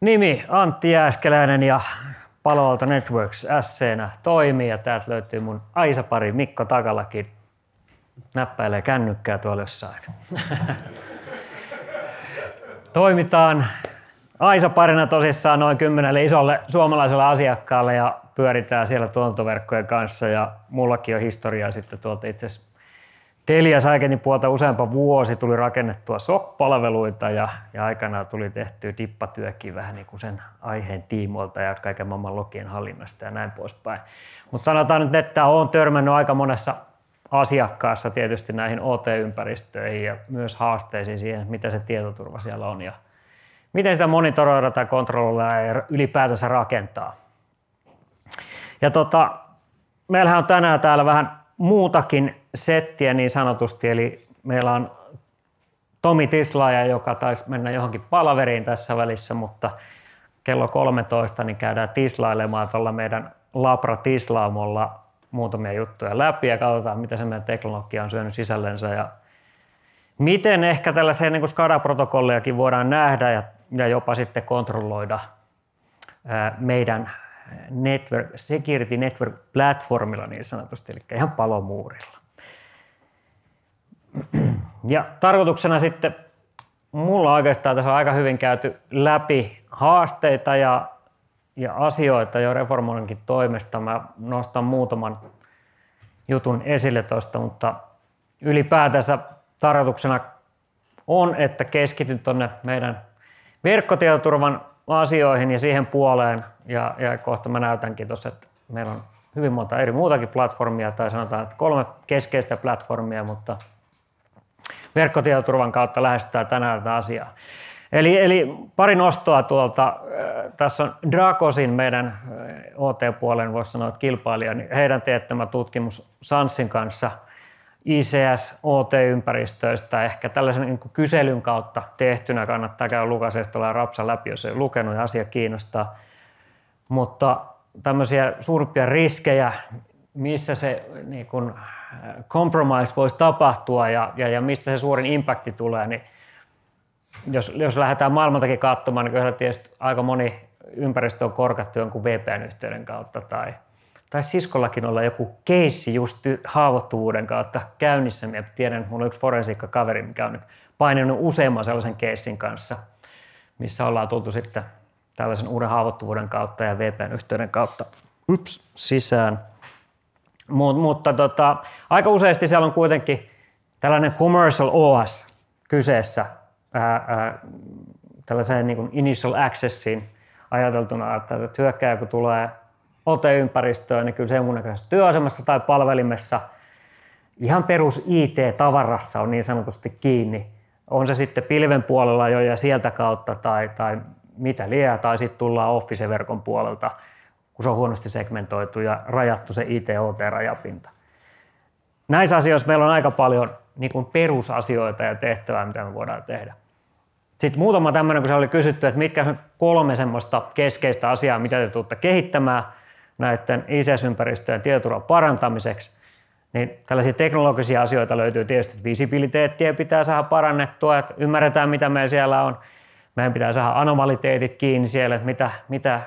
Nimi Antti Jääskeläinen ja Palo Alto Networks SC:nä toimii ja täältä löytyy mun aisapari Mikko Takalakin. Näppäilee kännykkää tuolla jossain. Toimitaan aisaparina tosissaan noin 10 isolle suomalaiselle asiakkaalle ja pyöritään siellä tuotantoverkkojen kanssa ja mullakin on historiaa sitten tuolta itse asiassa Telia Saigenin puolta useampa vuosi tuli rakennettua SOC-palveluita ja aikanaan tuli tehtyä dippatyökin vähän niin kuin sen aiheen tiimoilta ja kaiken maailman logien hallinnasta ja näin poispäin. Mutta sanotaan nyt, että olen törmännyt aika monessa asiakkaassa tietysti näihin OT-ympäristöihin ja myös haasteisiin siihen, mitä se tietoturva siellä on ja miten sitä monitoroida tai kontrolloida ja ylipäätänsä rakentaa. Ja meillähän on tänään täällä vähän muutakin settiä niin sanotusti, eli meillä on Tomi Tislaaja, joka taisi mennä johonkin palaveriin tässä välissä, mutta kello 13 niin käydään tislailemaan tuolla meidän Labra Tislaamolla muutamia juttuja läpi ja katsotaan, mitä se meidän teknologia on syönyt sisällensä ja miten ehkä tällaisia niin kuin SCADA-protokollejakin voidaan nähdä ja jopa sitten kontrolloida meidän Security Network Platformilla niin sanotusti, eli ihan palomuurilla. Ja tarkoituksena sitten, mulla oikeastaan tässä on aika hyvin käyty läpi haasteita ja asioita jo reformoinnin toimesta. Mä nostan muutaman jutun esille tuosta, mutta ylipäätänsä tarkoituksena on, että keskityn tuonne meidän verkkotietoturvan asioihin ja siihen puoleen. Ja kohta mä näytänkin tuossa, että meillä on hyvin monta eri muutakin platformia, tai sanotaan, että 3 keskeistä platformia, mutta verkkotietoturvan kautta lähestytään tänään tätä asiaa. Eli pari nostoa tuolta. Tässä on Dracosin meidän OT-puolen, voisi sanoa, että kilpailija, niin heidän teettämä tutkimus Sansin kanssa ICS OT-ympäristöistä, ehkä tällaisen niin kuin kyselyn kautta tehtynä, kannattaa käydä Lukasestolla ja Rapsa läpi, jos ei lukenut ja asia kiinnostaa. Mutta tämmöisiä suurimpia riskejä, missä se niin kuin compromise voisi tapahtua ja mistä se suurin impakti tulee, niin jos lähdetään maailmaltakin katsomaan, niin kyllä tietysti aika moni ympäristö on korkattu jonkun VPN-yhteyden kautta tai Ciscollakin olla joku keissi just haavoittuvuuden kautta käynnissä. Minä tiedän, että minulla on yksi forensiikkakaveri, mikä on nyt painanut useamman sellaisen keissin kanssa, missä ollaan tultu sitten tällaisen uuden haavoittuvuuden kautta ja VPN-yhteyden kautta sisään. Mutta aika useasti siellä on kuitenkin tällainen commercial OS kyseessä, tällaiseen niin kuin initial accessiin ajateltuna, että hyökkääjä kun tulee OT-ympäristöön, niin kyllä se jonkunnäköisessä työasemassa tai palvelimessa ihan perus IT-tavarassa on niin sanotusti kiinni. On se sitten pilven puolella jo ja sieltä kautta tai mitä liian, tai sitten tullaan Office-verkon puolelta, kun se on huonosti segmentoitu ja rajattu se IT-OT-rajapinta. Näissä asioissa meillä on aika paljon niin kuin perusasioita ja tehtävää, mitä me voidaan tehdä. Sitten muutama tämmöinen, kun se oli kysytty, että mitkä on 3 semmoista keskeistä asiaa, mitä te tulette kehittämään näiden ICS-ympäristöjen tietoturvan parantamiseksi, niin tällaisia teknologisia asioita löytyy tietysti, että visibiliteettiä pitää saada parannettua, että ymmärretään mitä meillä siellä on. Meidän pitää saada anomaliteetit kiinni siellä, että mitä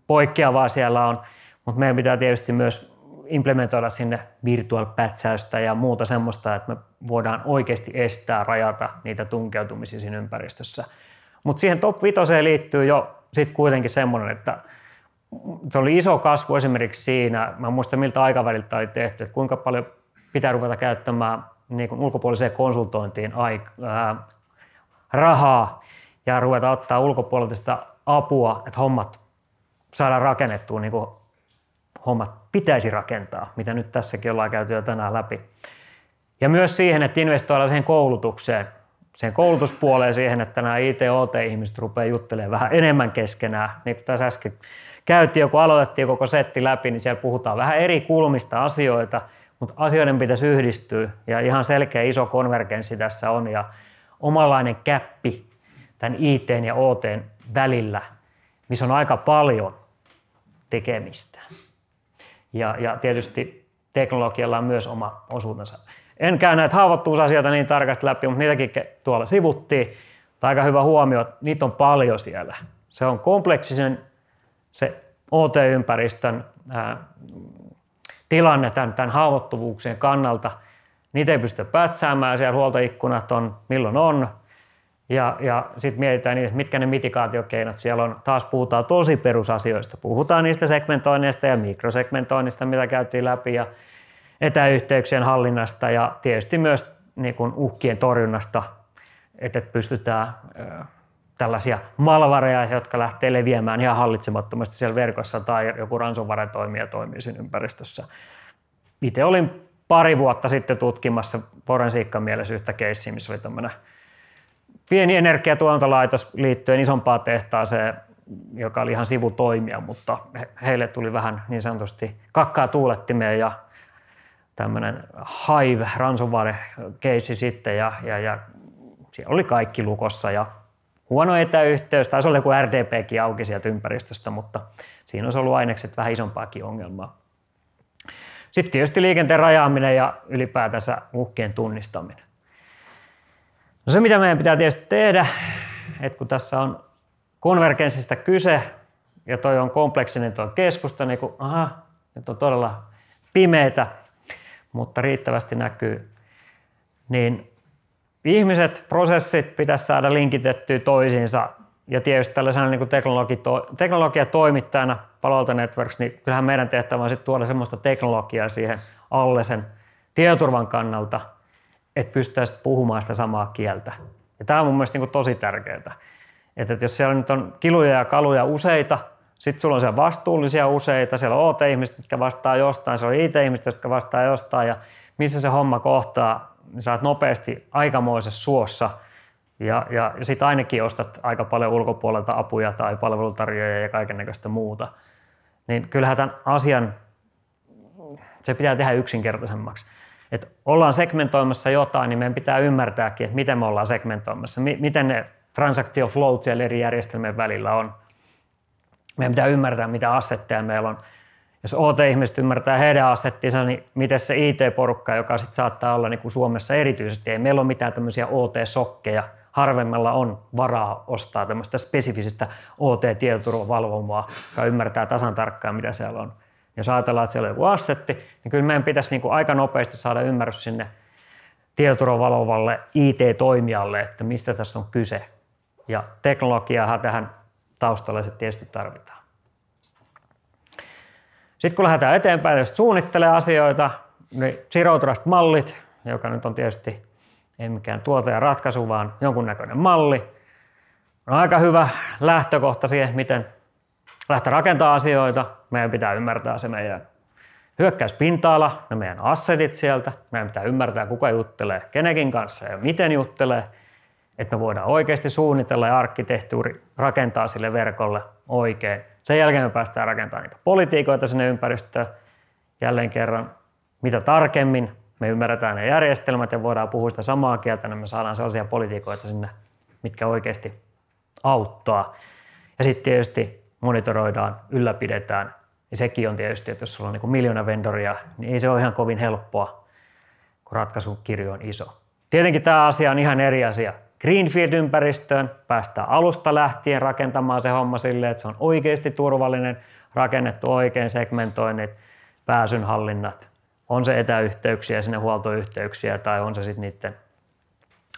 poikkeavaa siellä on, mutta meidän pitää tietysti myös implementoida sinne virtual patchausta ja muuta semmoista, että me voidaan oikeasti estää, rajata niitä tunkeutumisia siinä ympäristössä. Mutta siihen top 5 liittyy jo sitten kuitenkin semmoinen, että se oli iso kasvu esimerkiksi siinä, mä muistan miltä aikaväliltä oli tehty, että kuinka paljon pitää ruveta käyttämään niin kuin ulkopuoliseen konsultointiin rahaa ja ruveta ottaa ulkopuolelta sitä apua, että hommat saadaan rakennettua niin kuin hommat pitäisi rakentaa, mitä nyt tässäkin ollaan käyty jo tänään läpi. Ja myös siihen, että investoidaan siihen koulutukseen, siihen koulutuspuoleen siihen, että nämä IT-OT-ihmiset rupeaa juttelemaan vähän enemmän keskenään. Niin kuin tässä äsken käytiin, kun aloitettiin koko setti läpi, niin siellä puhutaan vähän eri kulmista asioita, mutta asioiden pitäisi yhdistyä ja ihan selkeä iso konvergenssi tässä on ja omanlainen käppi tämän IT:n ja OT:n välillä, missä on aika paljon tekemistä. Ja tietysti teknologialla on myös oma osuutensa. En käy näitä haavoittuvuusasioita niin tarkasti läpi, mutta niitäkin tuolla sivuttiin. Aika hyvä huomio, että niitä on paljon siellä. Se on kompleksisen se OT-ympäristön tilanne tämän haavoittuvuuksien kannalta. Niitä ei pystytä pätsäämään, siellä huoltoikkunat on milloin on. Ja sitten mietitään, mitkä ne mitigaatiokeinot siellä on. Taas puhutaan tosi perusasioista. Puhutaan niistä segmentoinneista ja mikrosegmentoinnista, mitä käytiin läpi, ja etäyhteyksien hallinnasta ja tietysti myös niin kuin uhkien torjunnasta, että pystytään tällaisia malvareja, jotka lähtee leviämään ihan hallitsemattomasti siellä verkossa tai joku ransomware-toimija toimii siinä ympäristössä. Itse olin pari vuotta sitten tutkimassa forensiikkan mielessä yhtä keissiä, missä oli tämmöinen pieni energiatuotantolaitos liittyen isompaan tehtaaseen, joka oli ihan sivutoimija, mutta heille tuli vähän niin sanotusti kakkaa tuulettimeen ja tämmöinen Hive ransomware-keissi sitten ja siellä oli kaikki lukossa ja huono etäyhteys, taisi olla joku RDPkin auki sieltä ympäristöstä, mutta siinä olisi ollut ainekset vähän isompaakin ongelmaa. Sitten tietysti liikenteen rajaaminen ja ylipäätänsä uhkien tunnistaminen. No se, mitä meidän pitää tietysti tehdä, että kun tässä on konvergenssista kyse ja toi on kompleksinen tuo keskusta, niin kun, nyt on todella pimeätä, mutta riittävästi näkyy, niin ihmiset, prosessit pitäisi saada linkitettyä toisiinsa ja tietysti tällaisena niin teknologiatoimittajana Palo Alto Networks, niin kyllähän meidän tehtävä on sitten tuoda semmoista teknologiaa siihen alle sen tietoturvan kannalta, että pystytään puhumaan sitä samaa kieltä. Ja tämä on mun mielestä niin tosi tärkeää. Että jos siellä nyt on kiluja ja kaluja useita, sitten sulla on siellä vastuullisia useita, siellä on OT-ihmiset, jotka vastaa jostain, siellä on IT-ihmiset, jotka vastaa jostain, ja missä se homma kohtaa, niin saat nopeasti aikamoisessa suossa, ja sitten ainakin ostat aika paljon ulkopuolelta apuja tai palvelutarjoajia ja kaikennäköistä muuta. Niin kyllähän tämän asian, se pitää tehdä yksinkertaisemmaksi. Että ollaan segmentoimassa jotain, niin meidän pitää ymmärtääkin, että miten me ollaan segmentoimassa, miten ne transaction flowt siellä eri järjestelmien välillä on. Meidän pitää ymmärtää, mitä assetteja meillä on. Jos OT-ihmiset ymmärtää heidän assettinsa, niin miten se IT-porukka, joka sitten saattaa olla niin kuin Suomessa erityisesti, ei meillä ole mitään tämmöisiä OT-sokkeja, harvemmalla on varaa ostaa tämmöistä spesifistä OT-tietoturvavalvomaa, joka ymmärtää tasan tarkkaan, mitä siellä on. Jos ajatellaan, että siellä on joku assetti, niin kyllä meidän pitäisi niin kuin aika nopeasti saada ymmärrys sinne tietoturvavalvovalle IT-toimijalle, että mistä tässä on kyse. Ja teknologiaahan tähän taustalle se tietysti tarvitaan. Sitten kun lähdetään eteenpäin, jos suunnittelee asioita, niin Zero Trust-mallit, joka nyt on tietysti ei mikään tuote ja ratkaisu, vaan jonkunnäköinen malli, on aika hyvä lähtökohta siihen, miten lähteä rakentamaan asioita. Meidän pitää ymmärtää se meidän hyökkäyspinta-ala, ne meidän assetit sieltä. Meidän pitää ymmärtää, kuka juttelee kenekin kanssa ja miten juttelee, että me voidaan oikeasti suunnitella ja arkkitehtuuri rakentaa sille verkolle oikein. Sen jälkeen me päästään rakentamaan niitä politiikoita sinne ympäristöön. Jälleen kerran, mitä tarkemmin me ymmärretään ne järjestelmät ja voidaan puhua sitä samaa kieltä, niin me saadaan sellaisia politiikoita sinne, mitkä oikeasti auttaa. Ja sitten tietysti monitoroidaan, ylläpidetään. Ja sekin on tietysti, että jos sulla on niin kuin 1 000 000 vendoria, niin ei se ole ihan kovin helppoa, kun ratkaisukirjo on iso. Tietenkin tämä asia on ihan eri asia. Greenfield-ympäristöön päästään alusta lähtien rakentamaan se homma silleen, että se on oikeasti turvallinen, rakennettu oikein segmentoinnit, pääsynhallinnat. On se etäyhteyksiä, sinne huoltoyhteyksiä tai on se sitten niiden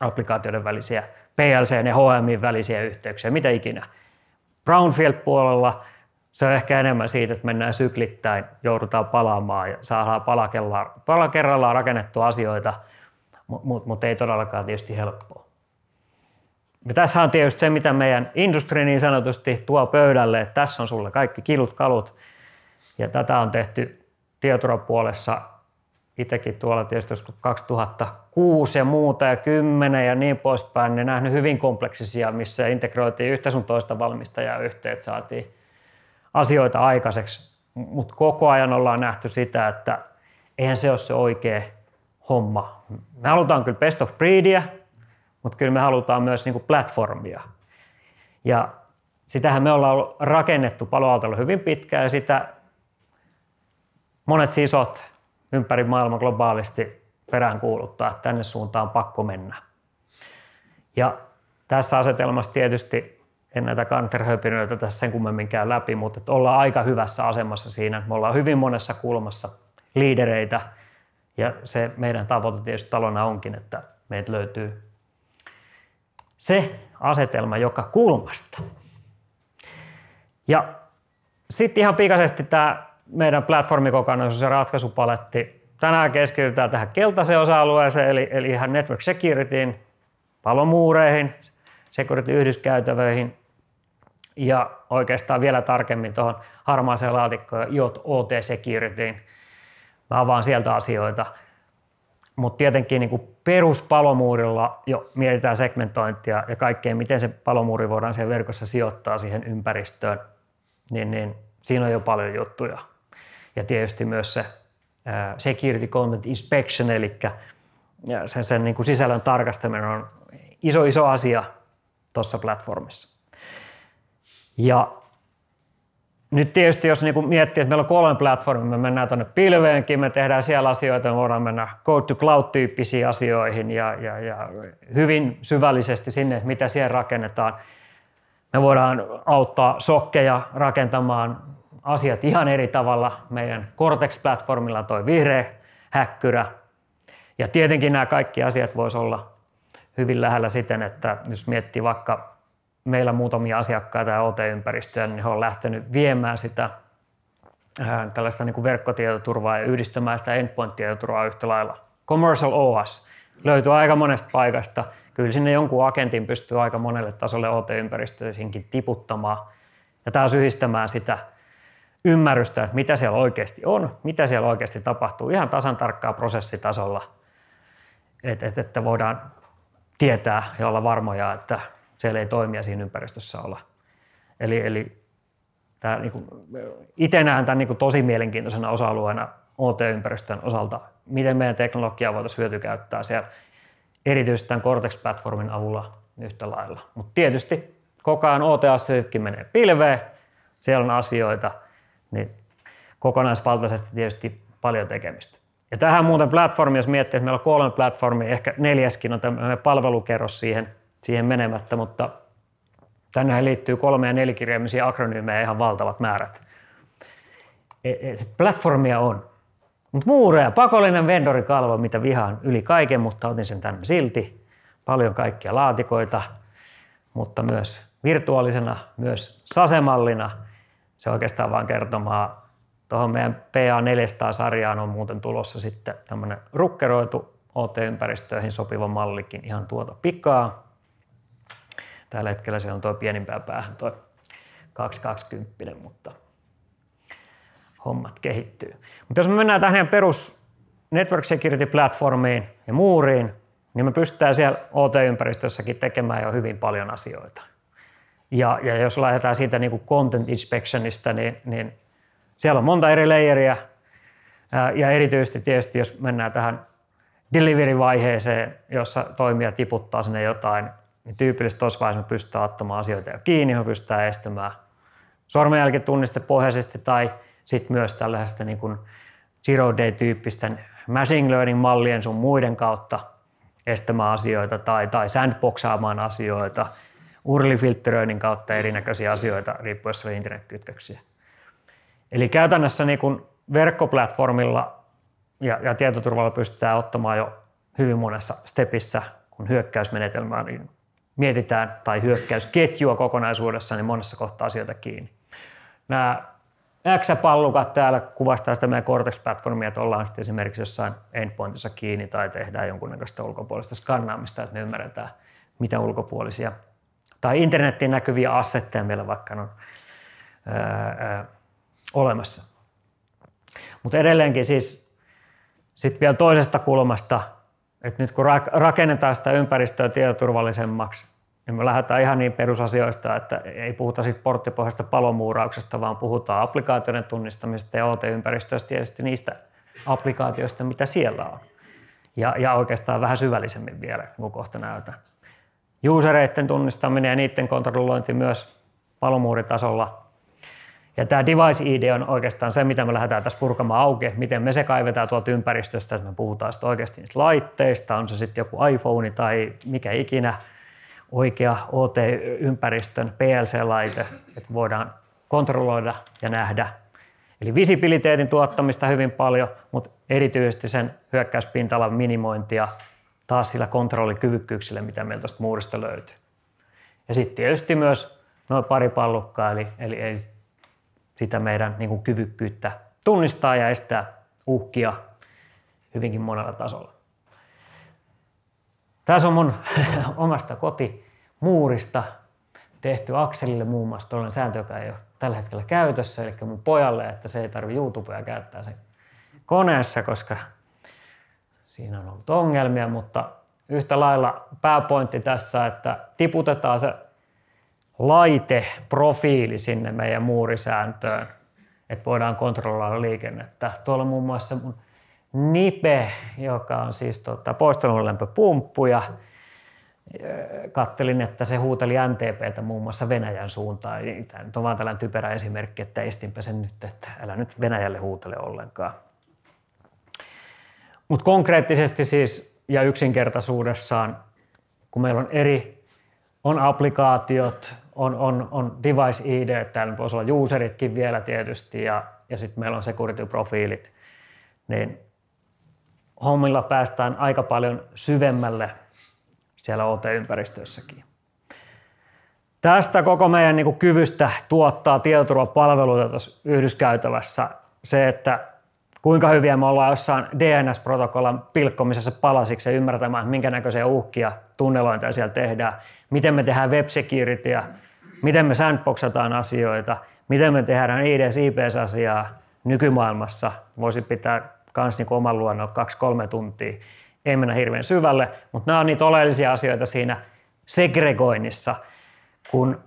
applikaatioiden välisiä, PLC ja HMI:n välisiä yhteyksiä, mitä ikinä. Brownfield-puolella se on ehkä enemmän siitä, että mennään syklittäin, joudutaan palaamaan ja saadaan pala kerrallaan rakennettua asioita, mutta ei todellakaan tietysti helppoa. Ja tässä on tietysti se, mitä meidän industri niin sanotusti tuo pöydälle, että tässä on sulle kaikki kilut, kalut. Ja tätä on tehty tietoturvapuolessa itsekin tuolla tietysti joskus 2006 ja muuta ja 10 ja niin poispäin. Ne nähnyt hyvin kompleksisia, missä integroitiin yhtä sun toista valmistajaa yhteen, että saatiin asioita aikaiseksi. Mutta koko ajan ollaan nähty sitä, että eihän se ole se oikea homma. Me halutaan kyllä best of breedia, mutta kyllä me halutaan myös niin kuin platformia. Ja sitähän me ollaan rakennettu Palo Altolla hyvin pitkään ja sitä monet sisot ympäri maailman globaalisti peräänkuuluttaa, että tänne suuntaan on pakko mennä. Ja tässä asetelmassa tietysti en näitä kanterhöpinöitä tässä sen kummemmin käy läpi, mutta että ollaan aika hyvässä asemassa siinä. Me ollaan hyvin monessa kulmassa liidereitä ja se meidän tavoite tietysti talona onkin, että meiltä löytyy se asetelma joka kulmasta. Ja sitten ihan pikaisesti tämä meidän platformikokonaisuus ja ratkaisupaletti. Tänään keskitytään tähän keltaiseen osa-alueeseen, eli ihan network securityin, palomuureihin, security-yhdyskäytävöihin ja oikeastaan vielä tarkemmin tuohon harmaaseen laatikkoon OT securityin. Mä avaan sieltä asioita. Mutta tietenkin niin peruspalomuurilla jo mietitään segmentointia ja kaikkea, miten se palomuuri voidaan siellä verkossa sijoittaa siihen ympäristöön. Niin siinä on jo paljon juttuja. Ja tietysti myös se security content inspection, eli sen niin kuin sisällön tarkastaminen on iso asia tuossa platformissa. Ja nyt tietysti jos niin miettii, että meillä on 3 platformia, me mennään tuonne pilveenkin, me tehdään siellä asioita, me voidaan mennä code to cloud-tyyppisiin asioihin ja hyvin syvällisesti sinne, että mitä siellä rakennetaan. Me voidaan auttaa sokkeja rakentamaan asiat ihan eri tavalla. Meidän Cortex-platformilla on tuo vihreä häkkyrä. Ja tietenkin nämä kaikki asiat voisi olla hyvin lähellä siten, että jos miettii vaikka meillä muutamia asiakkaita ja OT-ympäristöjä, niin he on lähtenyt viemään sitä tällaista niin kuin verkkotietoturvaa ja yhdistämään sitä endpoint-tietoturvaa yhtä lailla. Commercial OS löytyy aika monesta paikasta. Kyllä sinne jonkun agentin pystyy aika monelle tasolle OT-ympäristöihinkin tiputtamaan. Ja taas yhdistämään sitä ymmärrystä, että mitä siellä oikeasti on, mitä siellä oikeasti tapahtuu ihan tasan tarkkaa prosessitasolla, että voidaan tietää ja olla varmoja, että siellä ei toimia siinä ympäristössä olla. Eli tämä, niin kuin, itse näen tämän niin kuin tosi mielenkiintoisena osa-alueena OT-ympäristön osalta, miten meidän teknologiaa voitaisiin hyötykäyttää siellä erityisesti tämän Cortex-platformin avulla yhtä lailla. Mutta tietysti koko ajan OT-assetitkin menee pilveen, siellä on asioita, niin kokonaisvaltaisesti tietysti paljon tekemistä. Ja tähän muuten platformi, jos miettii, että meillä on 3 platformia, ehkä 4. on tämmöinen palvelukerros siihen menemättä, mutta tänään liittyy 3- ja 4-kirjaimisia akronyymejä ihan valtavat määrät. Platformia on. Mutta muureja, pakollinen vendorikalvo, mitä vihaan yli kaiken, mutta otin sen tänne silti. Paljon kaikkia laatikoita, mutta myös virtuaalisena, myös SASE-mallina. Se oikeastaan vaan kertomaan, tuohon meidän PA400-sarjaan on muuten tulossa sitten tämmöinen rukkeroitu OT-ympäristöihin sopiva mallikin ihan tuota pikaa. Tällä hetkellä siellä on tuo pienimpään päähän tuo 220, mutta hommat kehittyy. Mutta jos me mennään tähän perus Network Security-platformiin ja muuriin, niin me pystytään siellä OT-ympäristössäkin tekemään jo hyvin paljon asioita. Ja jos lähdetään siitä niin kuin content inspectionista, niin siellä on monta eri layeria. Ja erityisesti tietysti, jos mennään tähän delivery-vaiheeseen, jossa toimija tiputtaa sinne jotain, niin tyypillisesti tuossa vaiheessa me pystytään ottamaan asioita jo kiinni, me pystytään estämään sormenjälkitunnistepohjaisesti tai sitten myös tällaisesta niin kuin zero day-tyyppisten machine learning-mallien sun muiden kautta estämään asioita tai sandboxaamaan asioita, URL-filtteröinnin kautta erinäköisiä asioita riippuen jos oli internetkytköksiä. Eli käytännössä niin kun verkkoplatformilla ja tietoturvalla pystytään ottamaan jo hyvin monessa stepissä, kun hyökkäysmenetelmää niin mietitään tai hyökkäysketjua kokonaisuudessaan, niin monessa kohtaa asioita kiinni. Nämä X-pallukat täällä kuvastaa sitä meidän Cortex-platformia, että ollaan sitten esimerkiksi jossain endpointissa kiinni tai tehdään jonkunnäköistä ulkopuolista skannaamista, että me ymmärretään, mitä ulkopuolisia tai internettiin näkyviä assetteja meillä vaikka on olemassa. Mutta edelleenkin siis sitten vielä toisesta kulmasta, että nyt kun rakennetaan sitä ympäristöä tietoturvallisemmaksi, niin me lähdetään ihan niin perusasioista, että ei puhuta siitä porttipohjaisesta palomuurauksesta, vaan puhutaan applikaatioiden tunnistamisesta ja OT-ympäristöistä tietysti niistä applikaatioista, mitä siellä on. Ja oikeastaan vähän syvällisemmin vielä, kun kohta näytän. Usereiden tunnistaminen ja niiden kontrollointi myös palomuuritasolla. Ja tämä device ID on oikeastaan se, mitä me lähdetään tässä purkamaan auki, miten me se kaivetaan tuolta ympäristöstä, että me puhutaan sitten oikeasti niistä laitteista, on se sitten joku iPhone tai mikä ikinä, oikea OT-ympäristön PLC-laite, että voidaan kontrolloida ja nähdä. Eli visibiliteetin tuottamista hyvin paljon, mutta erityisesti sen hyökkäyspinta-alan minimointia taas sillä kontrollikyvykkyyksillä, mitä meiltä tuosta muurista löytyy. Ja sitten tietysti myös noin pari pallukkaa, eli sitä meidän niin kuin kyvykkyyttä tunnistaa ja estää uhkia hyvinkin monella tasolla. Tässä on mun omasta kotimuurista tehty Akselille muun muassa tuollainen sääntö, joka ei ole tällä hetkellä käytössä, eli mun pojalle, että se ei tarvitse YouTubea käyttää sen koneessa, koska siinä on ollut ongelmia, mutta yhtä lailla pääpointti tässä, että tiputetaan se laiteprofiili sinne meidän muurisääntöön, että voidaan kontrolloida liikennettä. Tuolla on muun muassa mun Nipe, joka on siis poistelunlämpöpumppu, ja kattelin, että se huuteli NTP:tä muun muassa Venäjän suuntaan. Tämä nyt on vaan tällainen typerä esimerkki, että estinpä sen nyt, että älä nyt Venäjälle huutele ollenkaan. Mutta konkreettisesti siis ja yksinkertaisuudessaan, kun meillä on applikaatiot, on device ID, täällä voisi olla useritkin vielä tietysti, ja sitten meillä on security-profiilit, niin hommilla päästään aika paljon syvemmälle siellä OT-ympäristössäkin. Tästä koko meidän niin kuin kyvystä tuottaa tietoturvapalveluita tuossa yhdyskäytävässä se, että kuinka hyviä me ollaan jossain DNS-protokollan pilkkomisessa palasiksi ja ymmärtämään, minkä näköisiä uhkia tunnelointeja siellä tehdään, miten me tehdään web securityä, miten me sandboxataan asioita, miten me tehdään IDS-IPS-asiaa nykymaailmassa. Voisi pitää myös niin oman luonnon 2-3 tuntia. Ei mennä hirveän syvälle, mutta nämä on niitä oleellisia asioita siinä segregoinnissa, kun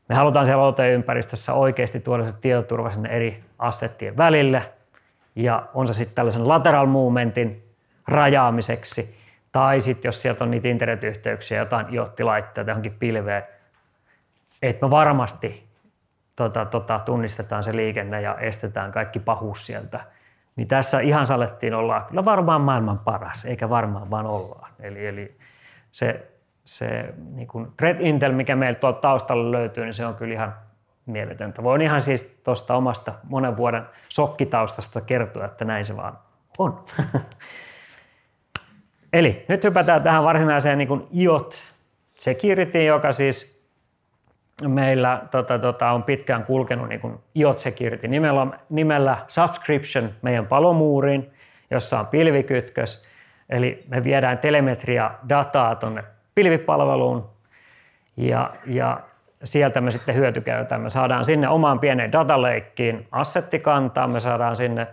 me halutaan siellä OT-ympäristössä oikeasti tuoda se tietoturva sinne eri assettien välille, ja on se sitten tällaisen lateral movementin rajaamiseksi, tai sitten jos sieltä on niitä internetyhteyksiä, jotain IoT-laitteita johonkin pilveen, että me varmasti tunnistetaan se liikenne ja estetään kaikki pahuus sieltä. Niin tässä ihan salettiin ollaan kyllä varmaan maailman paras, eikä varmaan vaan ollaan. Eli se niin kuin threat intel, mikä meillä tuolta taustalla löytyy, niin se on kyllä ihan mieletöntä. Voin ihan siis tuosta omasta monen vuoden sokkitaustasta kertoa, että näin se vaan on. Eli nyt hypätään tähän varsinaiseen niin kuin IoT security, joka siis meillä on pitkään kulkenut niin kuin IoT security nimellä subscription meidän palomuuriin, jossa on pilvikytkös. Eli me viedään telemetria dataa tuonne pilvipalveluun ja sieltä me sitten hyötykäytetään. Me saadaan sinne omaan pieneen dataleikkiin assettikantaa, me saadaan sinne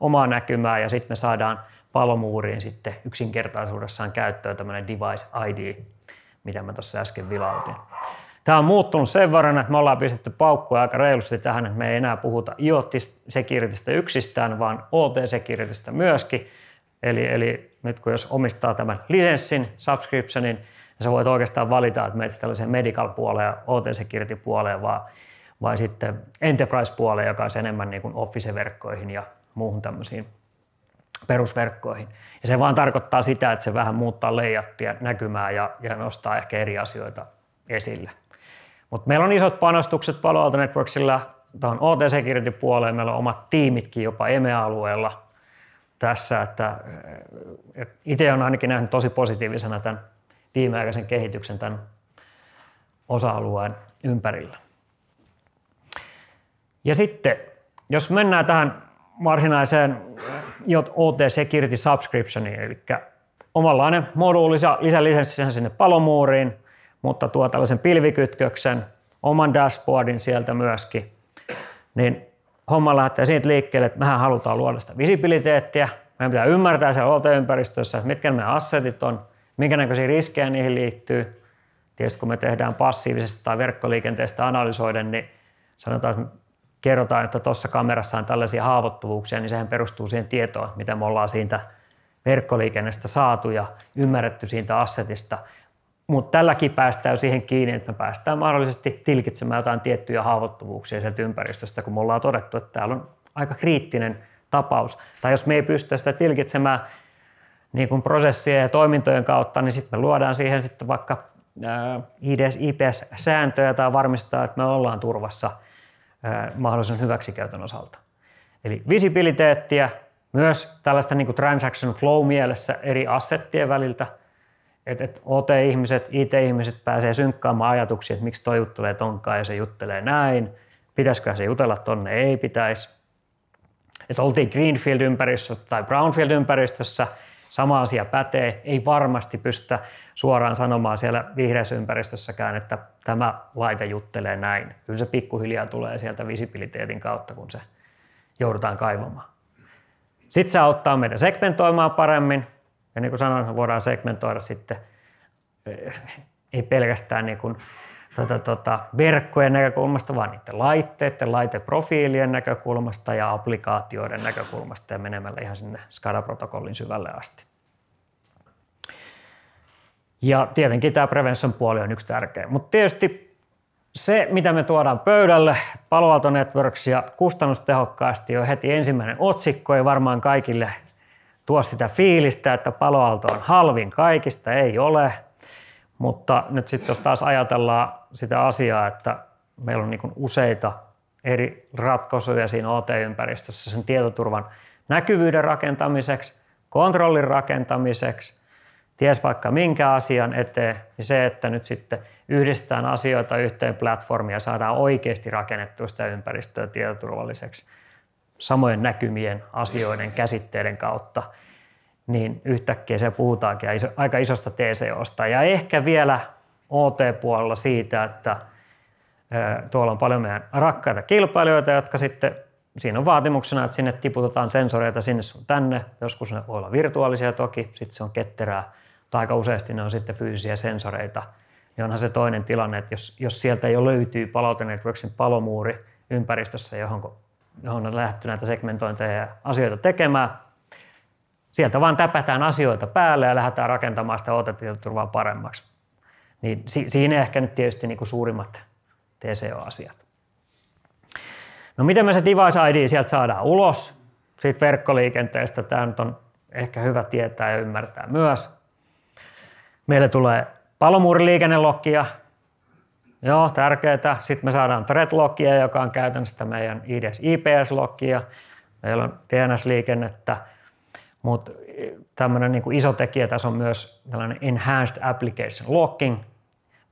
omaa näkymää ja sitten me saadaan palomuuriin sitten yksinkertaisuudessaan käyttöön tämmöinen device ID, mitä mä tuossa äsken vilautin. Tämä on muuttunut sen verran, että me ollaan pistetty paukkua aika reilusti tähän, että me ei enää puhuta IoT-securitystä yksistään, vaan OT-securitystä myöskin. Eli nyt kun jos omistaa tämän lisenssin, subscriptionin, niin sä voit oikeastaan valita, että menet tällaiseen medical-puoleen, OT-security-puoleen, vai sitten enterprise-puoleen, joka on enemmän niin kuin Office-verkkoihin ja muuhun tämmöisiin perusverkkoihin. Ja se vaan tarkoittaa sitä, että se vähän muuttaa layoutia, näkymää ja nostaa ehkä eri asioita esille. Mutta meillä on isot panostukset Palo Alto Networksilla tuohon OT-security-puoleen. Meillä on omat tiimitkin jopa EMEA-alueella tässä, että itse olen ainakin nähnyt tosi positiivisena tämän viimeaikaisen kehityksen tämän osa-alueen ympärillä. Ja sitten, jos mennään tähän varsinaiseen OT Security Subscriptioniin, eli omanlainen moduuli lisälisenssi sinne palomuuriin, mutta tuo tällaisen pilvikytköksen, oman dashboardin sieltä myöskin, niin homma lähtee siitä liikkeelle, että mehän halutaan luoda sitä visibiliteettiä. Meidän pitää ymmärtää siellä OT-ympäristössä, että mitkä meidän assetit on, minkä näköisiä riskejä niihin liittyy. Tietysti kun me tehdään passiivisesti tai verkkoliikenteestä analysoiden, niin sanotaan, että kerrotaan, että tuossa kamerassa on tällaisia haavoittuvuuksia, niin sehän perustuu siihen tietoon, mitä me ollaan siitä verkkoliikennestä saatu ja ymmärretty siitä assetista. Mutta tälläkin päästään siihen kiinni, että me päästään mahdollisesti tilkitsemään jotain tiettyjä haavoittuvuuksia sieltä ympäristöstä, kun me ollaan todettu, että täällä on aika kriittinen tapaus. Tai jos me ei pystytä sitä tilkitsemään niin kuin prosessien ja toimintojen kautta, niin sitten me luodaan siihen sitten vaikka IDS-IPS-sääntöjä tai varmistaa, että me ollaan turvassa mahdollisen hyväksikäytön osalta. Eli visibiliteettiä, myös tällaista niin kuin transaction flow mielessä eri assettien väliltä, että OT-ihmiset, IT-ihmiset pääsee synkkaamaan ajatuksia, että miksi toi juttelee tonkaan ja se juttelee näin, pitäisikö se jutella tonne, ei pitäisi. Että oltiin Greenfield-ympäristössä tai Brownfield-ympäristössä, sama asia pätee, ei varmasti pystytä suoraan sanomaan siellä vihreässä ympäristössäkään, että tämä laite juttelee näin. Kyllä se pikkuhiljaa tulee sieltä visibiliteetin kautta, kun se joudutaan kaivamaan. Sitten se auttaa meidän segmentoimaan paremmin, ja niin kuin sanoin, me voidaan segmentoida sitten ei pelkästään niin kuin, verkkojen näkökulmasta, vaan niiden laitteiden, laiteprofiilien näkökulmasta ja applikaatioiden näkökulmasta ja menemällä ihan sinne SCADA-protokollin syvälle asti. Ja tietenkin tämä prevention-puoli on yksi tärkeä, mutta tietysti se, mitä me tuodaan pöydälle, Palo Alto Networksia kustannustehokkaasti on heti ensimmäinen otsikko, ei varmaan kaikille tuo sitä fiilistä, että Palo Alto on halvin kaikista, ei ole. Mutta nyt sitten jos taas ajatellaan sitä asiaa, että meillä on niin kuin useita eri ratkaisuja siinä OT-ympäristössä sen tietoturvan näkyvyyden rakentamiseksi, kontrollin rakentamiseksi, ties vaikka minkä asian eteen, niin se, että nyt sitten yhdistetään asioita yhteen platformiin ja saadaan oikeasti rakennettua sitä ympäristöä tietoturvalliseksi samojen näkymien, asioiden, käsitteiden kautta, niin yhtäkkiä se puhutaankin aika isosta TCOsta. Ja ehkä vielä OT-puolella siitä, että tuolla on paljon meidän rakkaita kilpailijoita, jotka sitten, siinä on vaatimuksena, että sinne tiputetaan sensoreita sinne sun tänne. Joskus ne voi olla virtuaalisia toki, sitten se on ketterää, mutta aika useasti ne on sitten fyysisiä sensoreita. Niin onhan se toinen tilanne, että jos sieltä jo löytyy Palo Alto Networksin palomuuri ympäristössä, johon on lähdetty näitä segmentointeja ja asioita tekemään, sieltä vaan täpätään asioita päälle ja lähdetään rakentamaan sitä OT-tietoturvaa paremmaksi. Niin siinä ehkä nyt tietysti niin kuin suurimmat TCO-asiat. No miten me se Device ID sieltä saadaan ulos? Siitä verkkoliikenteestä tämä nyt on ehkä hyvä tietää ja ymmärtää myös. Meille tulee palomuuriliikenneloggia. Joo, tärkeää. Sitten me saadaan threat-logia, joka on käytännössä meidän IDS-IPS-logia. Meillä on DNS-liikennettä. Mutta tämmöinen niin kuin iso tekijä tässä on myös tällainen Enhanced Application Logging.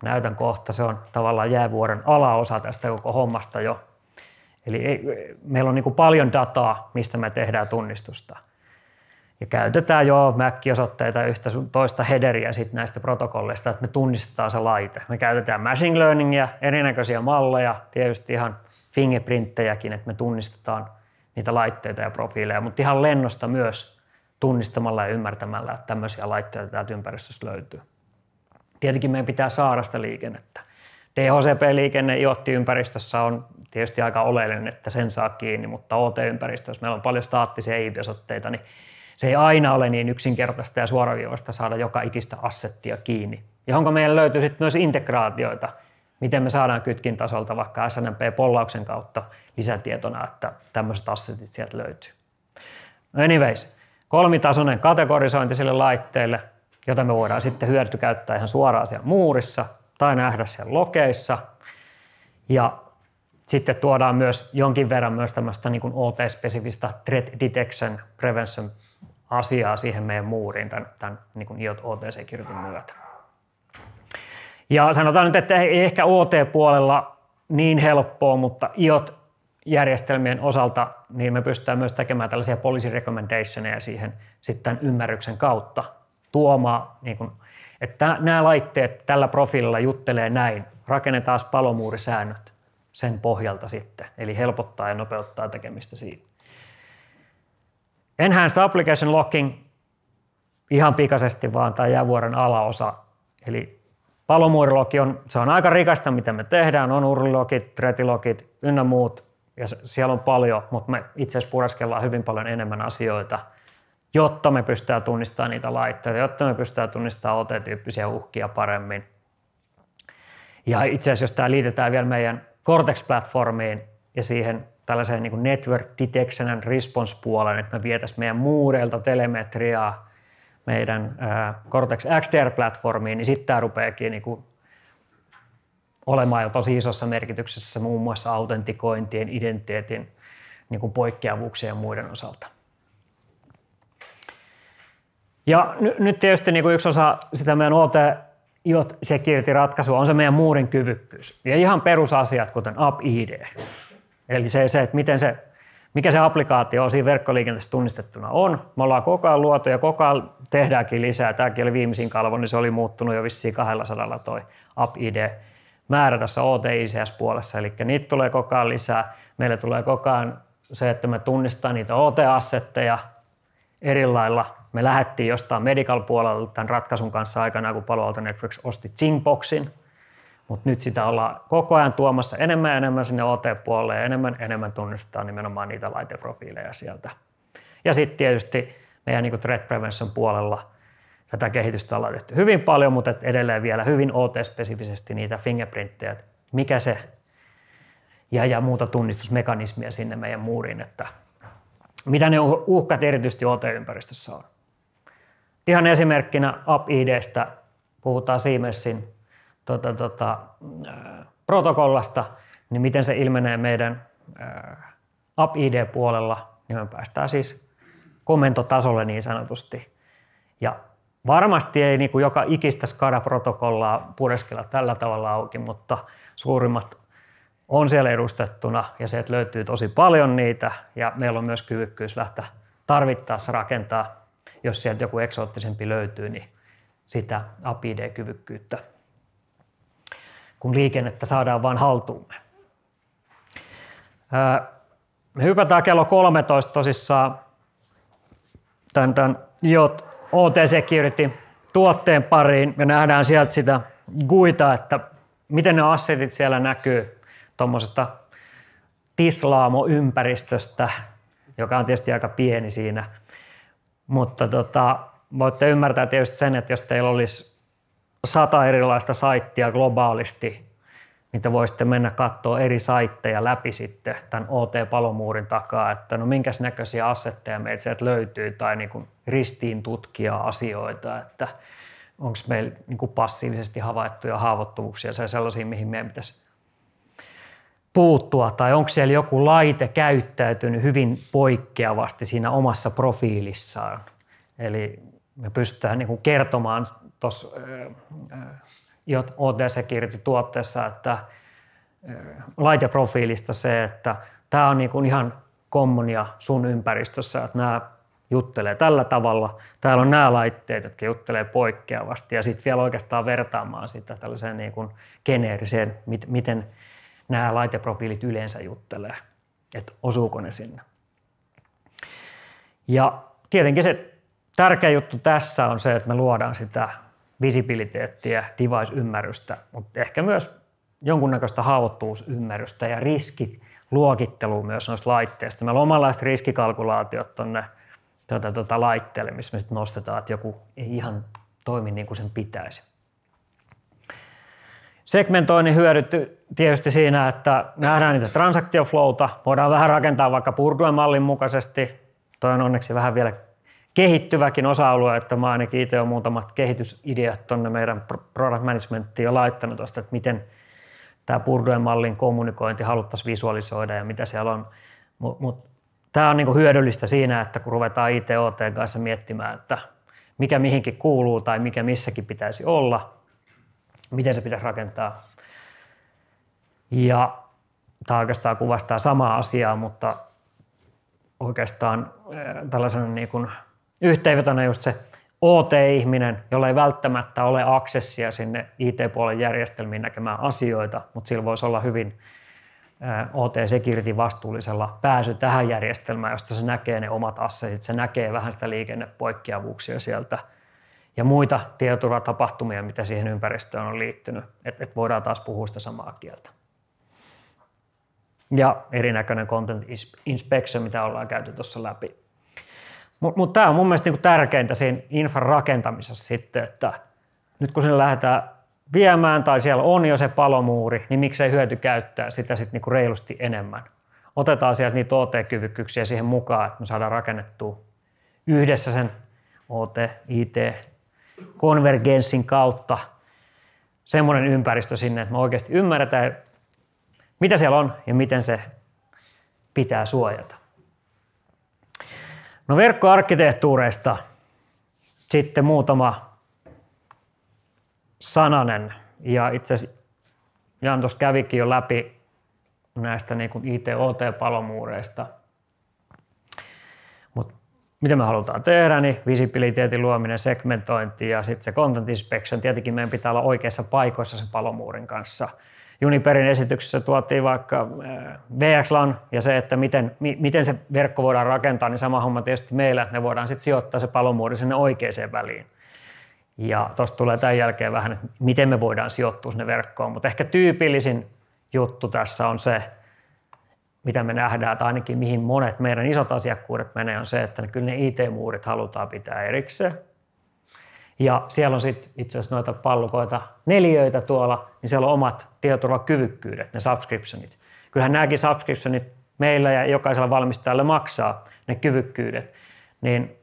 Näytän kohta, se on tavallaan jäävuoren alaosa tästä koko hommasta jo. Eli meillä on niin kuin paljon dataa, mistä me tehdään tunnistusta. Ja käytetään jo MAC-osoitteita yhtä toista headeriä sit näistä protokolleista, että me tunnistetaan se laite. Me käytetään machine learningia, erinäköisiä malleja, tietysti ihan fingerprinttejäkin, että me tunnistetaan niitä laitteita ja profiileja, mutta ihan lennosta myös tunnistamalla ja ymmärtämällä, että tämmöisiä laitteita täältä ympäristössä löytyy. Tietenkin meidän pitää saada sitä liikennettä. DHCP-liikenne IoT-ympäristössä on tietysti aika oleellinen, että sen saa kiinni, mutta OT-ympäristössä meillä on paljon staattisia IP-osoitteita, niin se ei aina ole niin yksinkertaista ja suoraviivasta saada joka ikistä assettia kiinni, johonka meillä löytyy sitten myös integraatioita, miten me saadaan kytkintasolta vaikka SNMP-pollauksen kautta lisätietona, että tämmöiset assetit sieltä löytyy. No anyways, kolmitasoinen kategorisointi sille laitteelle, jota me voidaan sitten hyötykäyttää ihan suoraan siellä muurissa tai nähdä siellä lokeissa. Ja sitten tuodaan myös jonkin verran myös tämmöistä niin kuin OT-spesifistä threat detection prevention asiaa siihen meidän muuriin tämän niin kuin IoT OT-securityn myötä. Ja sanotaan nyt, että ei ehkä OT-puolella niin helppoa, mutta IoT-järjestelmien osalta niin me pystytään myös tekemään tällaisia policy recommendationeja siihen sitten ymmärryksen kautta tuomaan, niin kuin, että nämä laitteet tällä profiililla juttelee näin, rakennetaan palomuurisäännöt sen pohjalta sitten, eli helpottaa ja nopeuttaa tekemistä siinä. Enhanced Application Logging, ihan pikaisesti vaan tämä jäävuoren alaosa, eli palomuurilogi se on aika rikasta, mitä me tehdään, on URL-logit, threat-logit ynnä muut, ja siellä on paljon, mutta me itse asiassa pureskellaan hyvin paljon enemmän asioita, jotta me pystytään tunnistamaan niitä laitteita, jotta me pystytään tunnistamaan OT-tyyppisiä uhkia paremmin. Ja itse asiassa, jos tämä liitetään vielä meidän Cortex-platformiin ja siihen tällaiseen niin kuin Network Detection and Response-puoleen, että me vietäisiin meidän muureilta telemetriaa meidän Cortex XDR-platformiin, niin sitten tämä rupeakin niin kuin olemaan jo tosi isossa merkityksessä muun muassa autentikointien, identiteetin niin kuin poikkeavuuksien ja muiden osalta. Ja nyt tietysti niin kuin yksi osa sitä meidän OT security-ratkaisua on se meidän muurin kyvykkyys. Ja ihan perusasiat, kuten App-ID. Eli se että mikä se applikaatio on siinä verkkoliikenteessä tunnistettuna on. Me ollaan koko ajan luotu ja koko ajan tehdäänkin lisää. Tämäkin oli viimeisin kalvo, niin se oli muuttunut jo vissiin 200 toi App-ID-määrä tässä OT-ICS-puolessa. Eli niitä tulee koko ajan lisää. Meille tulee koko ajan se, että me tunnistetaan niitä OT-assetteja eri lailla. Me lähdettiin jostain medical-puolella tämän ratkaisun kanssa aikanaan, kun Palo Alto Networks osti Zingboxin. Mutta nyt sitä ollaan koko ajan tuomassa enemmän ja enemmän sinne OT-puolelle ja enemmän tunnistetaan nimenomaan niitä laiteprofiileja sieltä. Ja sitten tietysti meidän niin kuin threat prevention puolella tätä kehitystä ollaan tehty hyvin paljon, mutta edelleen vielä hyvin OT-spesifisesti niitä fingerprinttejä, mikä se ja muuta tunnistusmekanismia sinne meidän muuriin, että mitä ne uhkat erityisesti OT-ympäristössä on. Ihan esimerkkinä App-IDstä puhutaan Siemensin protokollasta, niin miten se ilmenee meidän App-ID-puolella, niin me päästään siis komentotasolle niin sanotusti. Ja varmasti ei niin kuin joka ikistä SCADA-protokollaa pureskella tällä tavalla auki, mutta suurimmat on siellä edustettuna ja sieltä löytyy tosi paljon niitä ja meillä on myös kyvykkyys lähteä tarvittaessa rakentaa, jos sieltä joku eksoottisempi löytyy, niin sitä App-ID-kyvykkyyttä, kun liikennettä saadaan vaan haltuumme. Me hypätään kello 13 tosissaan tämän OT Security tuotteen pariin ja nähdään sieltä sitä GUIta, että miten ne assetit siellä näkyy tuommoisesta Tislaamo-ympäristöstä, joka on tietysti aika pieni siinä. Mutta voitte ymmärtää tietysti sen, että jos teillä olisi 100 erilaista saittia globaalisti, niin te voisitte mennä katsoa eri saitteja läpi sitten tämän OT-palomuurin takaa, että no minkäs näköisiä assetteja meiltä sieltä löytyy tai niin kuin ristiin tutkia asioita, että onko meillä niin kuin passiivisesti havaittuja haavoittuvuuksia tai sellaisia, mihin meidän pitäisi puuttua, tai onko siellä joku laite käyttäytynyt hyvin poikkeavasti siinä omassa profiilissaan. Eli me pystytään niin kuin kertomaan tuossa OT Security-tuotteessa, että laiteprofiilista se, että tämä on niin kuin ihan commonia sun ympäristössä, että nämä juttelee tällä tavalla, täällä on nämä laitteet, jotka juttelee poikkeavasti, ja sitten vielä oikeastaan vertaamaan sitä tällaiseen niin kuin geneeriseen, miten nämä laiteprofiilit yleensä juttelee, että osuuko ne sinne. Ja tietenkin se tärkeä juttu tässä on se, että me luodaan sitä visibiliteettiä, device-ymmärrystä, mutta ehkä myös jonkunnäköistä haavoittuvuusymmärrystä ja riskiluokittelua myös noista laitteista. Meillä on omanlaiset riskikalkulaatiot tuonne laitteelle, missä me sitten nostetaan, että joku ei ihan toimi niin kuin sen pitäisi. Segmentoinnin hyödyt tietysti siinä, että nähdään niitä transaktioflowta, voidaan vähän rakentaa vaikka Purdue-mallin mukaisesti. Toi on onneksi vähän vielä kehittyväkin osa-alue, että mä ainakin itse olen muutamat kehitysideat tuonne meidän product managementtiin jo laittanut tuosta, että miten tämä Purdue-mallin kommunikointi haluttaisiin visualisoida ja mitä siellä on. Mut tämä on niinku hyödyllistä siinä, että kun ruvetaan IT-OT kanssa miettimään, että mikä mihinkin kuuluu tai mikä missäkin pitäisi olla, miten se pitäisi rakentaa. Ja tämä oikeastaan kuvastaa samaa asiaa, mutta oikeastaan tällaisena niin kuin yhteenvetona just se OT-ihminen, jolla ei välttämättä ole aksessia sinne IT-puolen järjestelmiin näkemään asioita, mutta sillä voisi olla hyvin OT-security vastuullisella pääsy tähän järjestelmään, josta se näkee ne omat assetit, se näkee vähän sitä liikennepoikkeavuuksia sieltä ja muita tietoturvatapahtumia, mitä siihen ympäristöön on liittynyt, että voidaan taas puhua sitä samaa kieltä. Ja erinäköinen content inspection, mitä ollaan käyty tuossa läpi. Mutta tämä on mun mielestä niinku tärkeintä siinä infran rakentamisessa sitten, että nyt kun sinne lähdetään viemään tai siellä on jo se palomuuri, niin miksei hyöty käyttää sitä sitten niinku reilusti enemmän. Otetaan sieltä niitä OT-kyvykkyyksiä siihen mukaan, että me saadaan rakennettua yhdessä sen OT-IT-konvergenssin kautta semmoinen ympäristö sinne, että me oikeasti ymmärretään, mitä siellä on ja miten se pitää suojata. No verkkoarkkitehtuureista sitten muutama sananen. Ja itse asiassa Jan tuossa kävikin jo läpi näistä niin kuin IT-OT-palomuureista. Mutta mitä me halutaan tehdä, niin visibiliteetin luominen, segmentointi ja sitten se content inspection. Tietenkin meidän pitää olla oikeissa paikoissa se palomuurin kanssa. Juniperin esityksessä tuotiin vaikka VXLAN ja se, että miten se verkko voidaan rakentaa, niin sama homma tietysti meillä, että me voidaan sitten sijoittaa se palomuuri sinne oikeaan väliin. Ja tuosta tulee tämän jälkeen vähän, että miten me voidaan sijoittua sinne verkkoon, mutta ehkä tyypillisin juttu tässä on se, mitä me nähdään, että ainakin mihin monet meidän isot asiakkuudet menee, on se, että kyllä ne IT-muurit halutaan pitää erikseen. Ja siellä on sitten itse asiassa noita pallukoita, neliöitä tuolla, niin siellä on omat tietoturvakyvykkyydet, ne subscriptionit. Kyllähän nämäkin subscriptionit meillä ja jokaisella valmistajalle maksaa ne kyvykkyydet, niin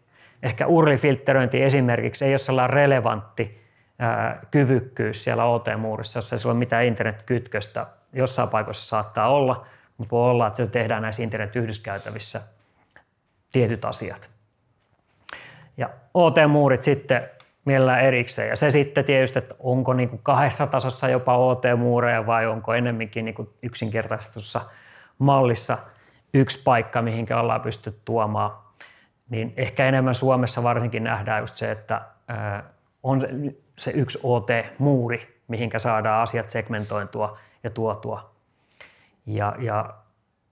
ehkä URL-filtteröinti esimerkiksi ei ole sellainen relevantti kyvykkyys siellä OT-muurissa, jos ei sillä ole mitään internetkytköstä. Jossain paikoissa saattaa olla, mutta voi olla, että se tehdään näissä internet-yhdyskäytävissä tietyt asiat. Ja OT-muurit sitten mielellään erikseen. Ja se sitten tietysti, että onko niin kuin 2 tasossa jopa OT-muureja vai onko enemmänkin niin kuin yksinkertaistetussa mallissa yksi paikka, mihinkä ollaan pystytty tuomaan. Niin ehkä enemmän Suomessa varsinkin nähdään just se, että on se yksi OT-muuri, mihinkä saadaan asiat segmentointua ja tuotua ja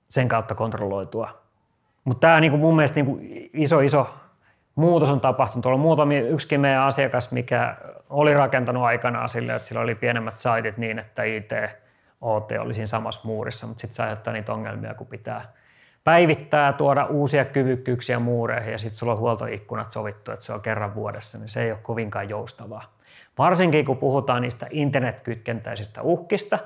sen kautta kontrolloitua. Mutta tämä niin mun mielestä niin iso muutos on tapahtunut. Tuolla on yksikin meidän asiakas, mikä oli rakentanut aikanaan sille, että sillä oli pienemmät saitit niin, että IT, OT oli siinä samassa muurissa, mutta sitten se aiheuttaa niitä ongelmia, kun pitää päivittää, tuoda uusia kyvykkyyksiä muureihin ja sitten sulla on huoltoikkunat sovittu, että se on kerran vuodessa, niin se ei ole kovinkaan joustavaa. Varsinkin kun puhutaan niistä internetkytkentäisistä uhkista,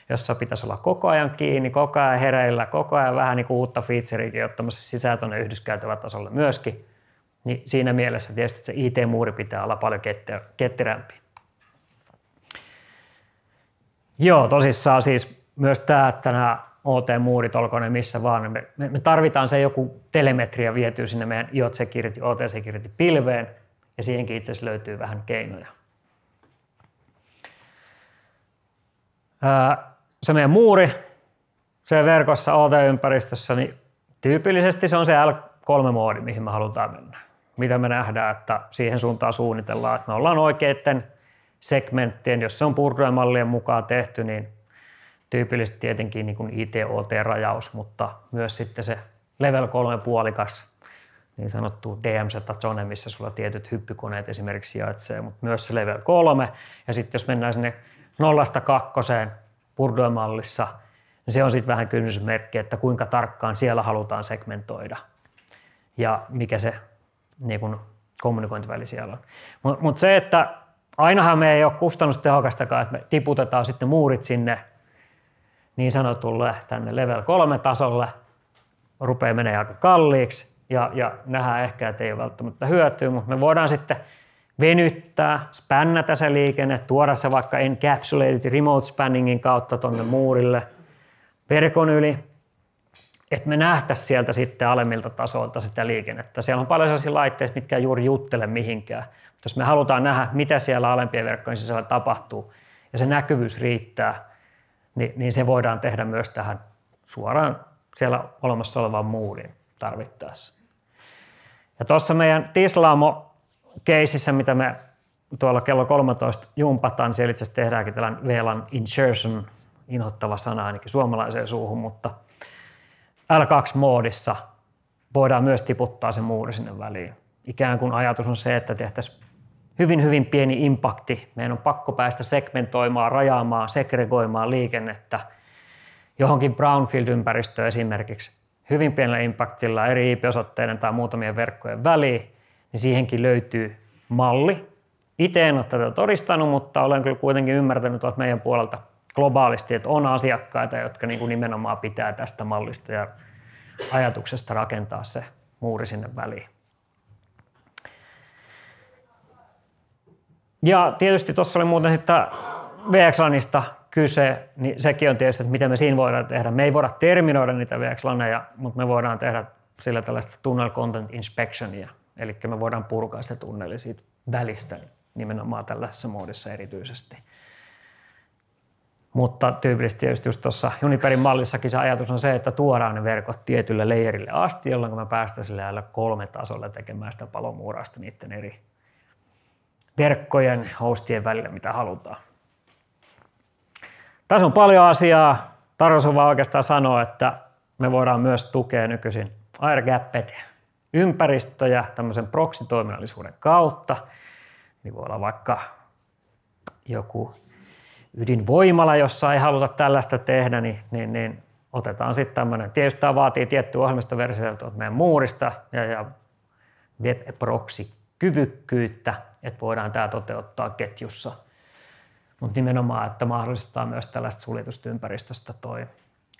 jossa pitäisi olla koko ajan kiinni, koko ajan hereillä, koko ajan vähän niin kuin uutta featureikin ottamassa sisään tuonne yhdyskäytävätasolle myöskin, niin siinä mielessä tietysti se IT-muuri pitää olla paljon ketterämpi. Joo, tosissaan siis myös tämä, että nämä OT-muurit, olkoon ne missä vaan, me tarvitaan se joku telemetria vietyä sinne meidän IoT Security, OT Security pilveen, ja siihenkin itse asiassa löytyy vähän keinoja. Se meidän muuri, se verkossa OT-ympäristössä, niin tyypillisesti se on se L3-moodi, mihin me halutaan mennä. Mitä me nähdään, että siihen suuntaan suunnitellaan, että me ollaan oikeiden segmenttien, jos se on purkuemallien mukaan tehty, niin tyypillisesti tietenkin niin kuin IT-OT-rajaus, mutta myös sitten se level 3 puolikas, niin sanottu DMZ-zone, missä sulla tietyt hyppykoneet esimerkiksi sijaitsee, mutta myös se level 3. Ja sitten jos mennään sinne 0-2 purkuemallissa, niin se on sitten vähän kynnysmerkki, että kuinka tarkkaan siellä halutaan segmentoida ja mikä se niin kuin kommunikointiväli siellä on. Mutta se, että ainahan me ei ole kustannustehokastakaan, että me tiputetaan sitten muurit sinne niin sanotulle tänne level 3 tasolle, rupeaa menee aika kalliiksi ja nähdään ehkä, että ei ole välttämättä hyötyä, mutta me voidaan sitten venyttää, spännätä se liikenne, tuoda se vaikka encapsulated remote spanningin kautta tuonne muurille verkon yli, että me nähtäisiin sieltä sitten alemmilta tasoilta sitä liikennettä. Siellä on paljon sellaisia laitteita, mitkä ei juuri juttele mihinkään. Mutta jos me halutaan nähdä, mitä siellä alempien verkkojen sisällä tapahtuu ja se näkyvyys riittää, niin se voidaan tehdä myös tähän suoraan siellä olemassa olevaan muuriin tarvittaessa. Ja tuossa meidän Tislaamo-keisissä, mitä me tuolla kello 13 jumpataan, siellä itse asiassa tehdäänkin tällainen VLAN insertion, inhottava sana ainakin suomalaiseen suuhun, mutta L2-moodissa voidaan myös tiputtaa se muuri sinne väliin. Ikään kuin ajatus on se, että tehtäisiin hyvin pieni impakti. Meidän on pakko päästä segmentoimaan, rajaamaan, segregoimaan liikennettä johonkin brownfield-ympäristöön esimerkiksi hyvin pienellä impaktilla eri IP-osoitteiden tai muutamien verkkojen väliin, niin siihenkin löytyy malli. Itse en ole tätä todistanut, mutta olen kyllä kuitenkin ymmärtänyt tuolta meidän puolelta globaalisti, että on asiakkaita, jotka niin kuin nimenomaan pitää tästä mallista ja ajatuksesta rakentaa se muuri sinne väliin. Ja tietysti tuossa oli muuten sitten VXLANista kyse, niin sekin on tietysti, että miten me siinä voidaan tehdä. Me ei voida terminoida niitä VXLANeja, mutta me voidaan tehdä sillä tällaista tunnel content inspectionia, eli me voidaan purkaa se tunneli siitä välistä nimenomaan tällaisessa moodissa erityisesti. Mutta tyypillisesti tietysti just tuossa Juniperin mallissakin se ajatus on se, että tuodaan ne verkot tietylle layerille asti, jolloin me päästään sille 3 tasolla tekemään sitä palomuurausta niiden eri verkkojen hostien välillä, mitä halutaan. Tässä on paljon asiaa. Tarkoitus on vaan oikeastaan sanoa, että me voidaan myös tukea nykyisin air-gapped ympäristöjä tämmöisen proxy-toiminnallisuuden kautta. Niin voi olla vaikka joku ydinvoimala, jossa ei haluta tällaista tehdä, niin otetaan sitten tämmöinen. Tietysti tämä vaatii tiettyä ohjelmistoversiota meidän muurista ja web-proxy-kyvykkyyttä, että voidaan tämä toteuttaa ketjussa. Mutta nimenomaan, että mahdollistaa myös tällaista suljetusta ympäristöstä toi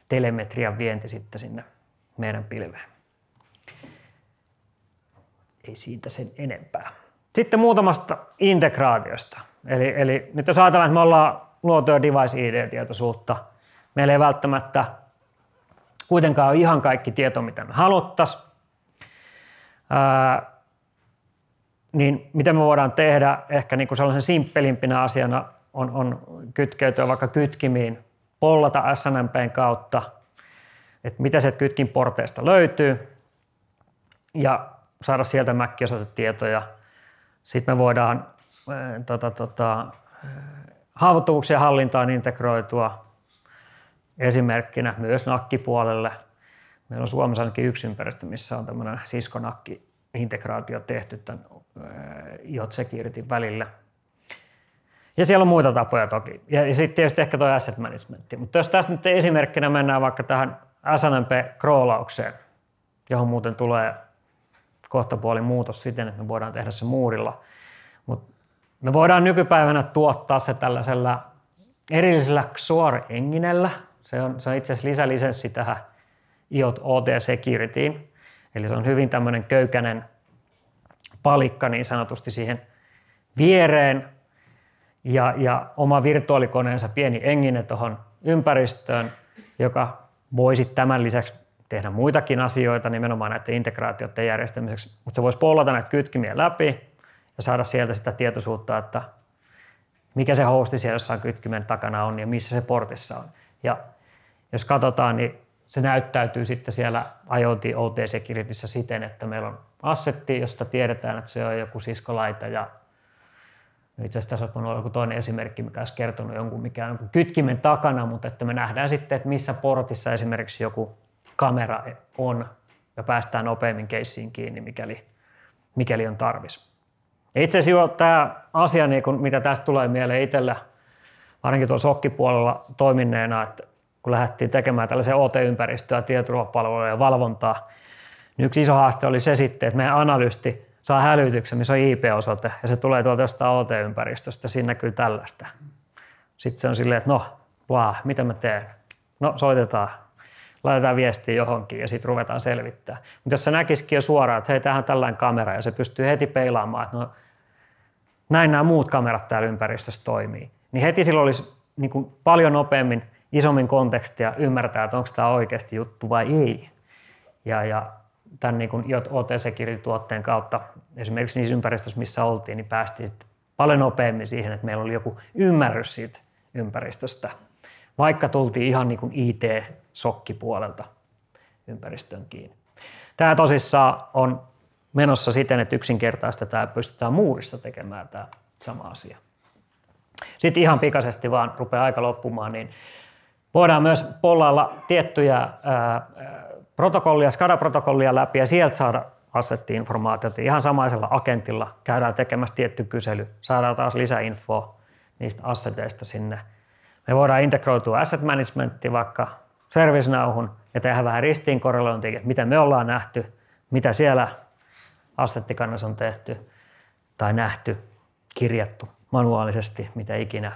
telemetrian vienti sitten sinne meidän pilveen. Ei siitä sen enempää. Sitten muutamasta integraatiosta. Eli nyt jos ajatellaan, että me ollaan luotu jo device-ID-tietoisuutta, meillä ei välttämättä kuitenkaan ole ihan kaikki tieto, mitä me haluttaisiin. Niin mitä me voidaan tehdä ehkä niin kuin sellaisen simppelimpinä asiana on kytkeytyä vaikka kytkimiin, pollata SNMP:n kautta, että mitä sieltä kytkinporteista löytyy ja saada sieltä MAC-osoitetietoja. Sitten me voidaan haavoittuvuuksien hallintaan integroitua esimerkkinä myös NAC-puolelle. Meillä on Suomessa ainakin yksi ympäristö, missä on tämmöinen Cisco-NAC-integraatio tehty tämän JSecurity välillä. Ja siellä on muita tapoja toki. Ja sitten tietysti ehkä tuo asset management. Mutta jos tästä nyt esimerkkinä mennään vaikka tähän SNMP-kroolaukseen, johon muuten tulee kohtapuolin muutos siten, että me voidaan tehdä se muurilla. Mutta me voidaan nykypäivänä tuottaa se tällaisella erillisellä XOR-enginellä. Se on itse asiassa lisälisenssi tähän IoT OT Securityin. Eli se on hyvin tämmöinen köykäinen palikka niin sanotusti siihen viereen ja oma virtuaalikoneensa pieni engine tuohon ympäristöön, joka voisi tämän lisäksi tehdä muitakin asioita nimenomaan näiden integraatioiden järjestämiseksi, mutta se voisi pollata näitä kytkimiä läpi ja saada sieltä sitä tietoisuutta, että mikä se hosti siellä jossain kytkimen takana on ja missä se portissa on. Ja jos katsotaan, niin se näyttäytyy sitten siellä IoT OT Securityssä siten, että meillä on assetti, josta tiedetään, että se on joku Cisco-laite ja itse asiassa tässä on ollut joku toinen esimerkki, mikä olisi kertonut mikä on jonkun kytkimen takana, mutta että me nähdään sitten, että missä portissa esimerkiksi joku kamera on ja päästään nopeammin keissiin kiinni, mikäli on tarvis. Ja itse asiassa tämä asia, mitä tästä tulee mieleen itsellä, ainakin tuolla SOC-puolella toimineena, että kun lähdettiin tekemään tällaisia OT-ympäristöä, tietoturvapalveluja ja valvontaa, niin yksi iso haaste oli se sitten, että meidän analyysti saa hälytyksen, missä on IP-osoite, ja se tulee tuolta jostain OT-ympäristöstä, siinä näkyy tällaista. Sitten se on silleen, että mitä mä teen? No, soitetaan, laitetaan viestiä johonkin, ja sitten ruvetaan selvittää. Mutta jos se näkisikin jo suoraan, että hei, tämähän on tällainen kamera, ja se pystyy heti peilaamaan, että näin nämä muut kamerat täällä ympäristössä toimii, niin heti silloin olisi niin kuin paljon nopeammin, isommin kontekstia ymmärtää, että onko tämä oikeasti juttu vai ei. Ja tämän niin kuin OT Security-tuotteen kautta, esimerkiksi niissä ympäristöissä, missä oltiin, niin päästiin paljon nopeammin siihen, että meillä oli joku ymmärrys siitä ympäristöstä, vaikka tultiin ihan niin kuin IT-sokkipuolelta ympäristöön kiinni. Tämä tosissaan on menossa siten, että yksinkertaistetaan ja pystytään muurissa tekemään tämä sama asia. Sitten ihan pikaisesti vaan rupeaa aika loppumaan, niin voidaan myös pollailla tiettyjä protokollia, SCADA-protokollia läpi ja sieltä saada assetti-informaatiota. Ihan samaisella agentilla käydään tekemässä tietty kysely, saadaan taas lisäinfoa niistä asseteista sinne. Me voidaan integroitua asset managementtiin vaikka ServiceNowhun ja tehdä vähän ristiinkorrelointia, että mitä me ollaan nähty, mitä siellä assettikannassa on tehty tai nähty, kirjattu manuaalisesti, mitä ikinä.